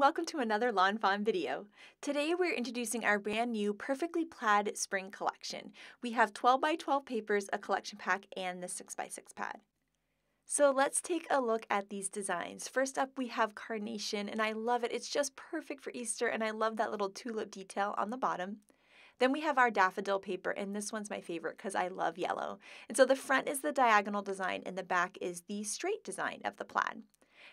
welcome to another Lawn Fawn video. Today we're introducing our brand new Perfectly Plaid Spring Collection. We have 12 by 12 papers, a collection pack, and the 6 by 6 pad. So let's take a look at these designs. First up we have Carnation, and I love it. It's just perfect for Easter, and I love that little tulip detail on the bottom. Then we have our Daffodil paper, and this one's my favorite because I love yellow. And so the front is the diagonal design, and the back is the straight design of the plaid.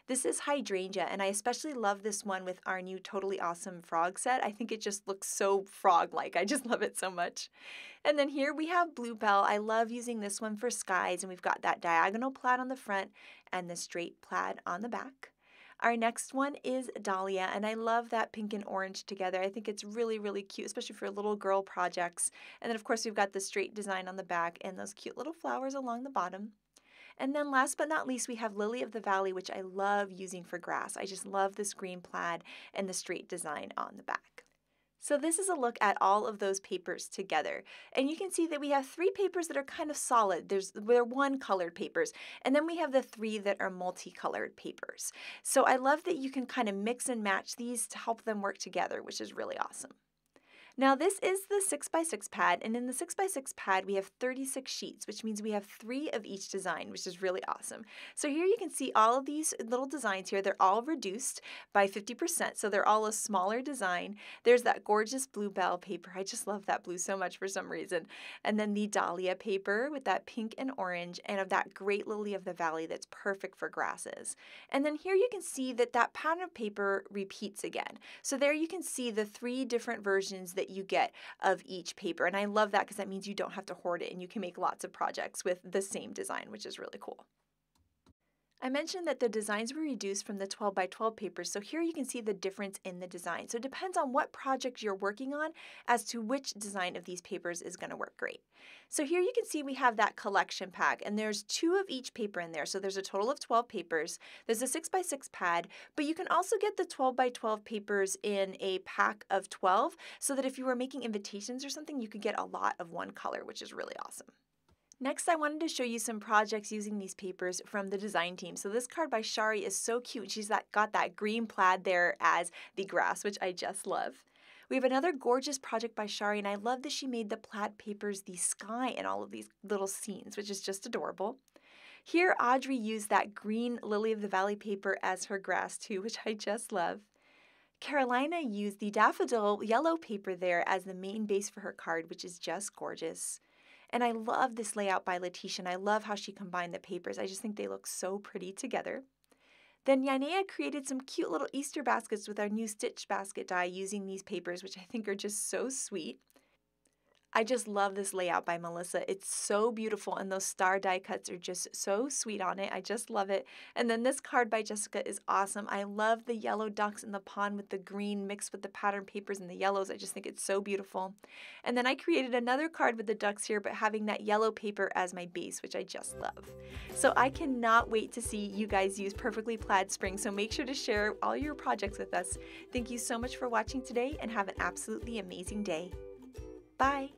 This is Hydrangea, and I especially love this one with our new Totally Awesome frog set. I think it just looks so frog-like. I just love it so much. And then here we have Bluebell. I love using this one for skies, and we've got that diagonal plaid on the front and the straight plaid on the back. Our next one is Dahlia, and I love that pink and orange together. I think it's really, really cute, especially for little girl projects. And then, of course, we've got the straight design on the back and those cute little flowers along the bottom. And then last but not least, we have Lily of the Valley, which I love using for grass. I just love this green plaid and the straight design on the back. So this is a look at all of those papers together. And you can see that we have 3 papers that are kind of solid. They're one colored papers. And then we have the 3 that are multicolored papers. So I love that you can kind of mix and match these to help them work together, which is really awesome. Now this is the 6 by 6 pad, and in the 6 by 6 pad we have 36 sheets, which means we have 3 of each design, which is really awesome. So here you can see all of these little designs here. They're all reduced by 50%, so they're all a smaller design. There's that gorgeous Bluebell paper. I just love that blue so much for some reason. And then the Dahlia paper with that pink and orange, and of that great Lily of the Valley that's perfect for grasses. And then here you can see that that pattern of paper repeats again. So there you can see the 3 different versions that you get of each paper, and I love that because that means you don't have to hoard it and you can make lots of projects with the same design, which is really cool. I mentioned that the designs were reduced from the 12 by 12 papers, so here you can see the difference in the design. So it depends on what project you're working on as to which design of these papers is going to work great. So here you can see we have that collection pack, and there's 2 of each paper in there. So there's a total of 12 papers. There's a 6 by 6 pad, but you can also get the 12 by 12 papers in a pack of 12, so that if you were making invitations or something, you could get a lot of one color, which is really awesome. Next, I wanted to show you some projects using these papers from the design team. So this card by Shari is so cute. She's got that green plaid there as the grass, which I just love. We have another gorgeous project by Shari, and I love that she made the plaid papers the sky and all of these little scenes, which is just adorable. Here, Audrey used that green Lily of the Valley paper as her grass too, which I just love. Carolina used the Daffodil yellow paper there as the main base for her card, which is just gorgeous. And I love this layout by Letitia, and I love how she combined the papers. I just think they look so pretty together. Then Yanea created some cute little Easter baskets with our new stitch basket die using these papers, which I think are just so sweet. I just love this layout by Melissa. It's so beautiful, and those star die cuts are just so sweet on it. I just love it. And then this card by Jessica is awesome. I love the yellow ducks in the pond with the green mixed with the pattern papers and the yellows. I just think it's so beautiful. And then I created another card with the ducks here, but having that yellow paper as my base, which I just love. So I cannot wait to see you guys use Perfectly Plaid Spring, so make sure to share all your projects with us. Thank you so much for watching today, and have an absolutely amazing day. Bye!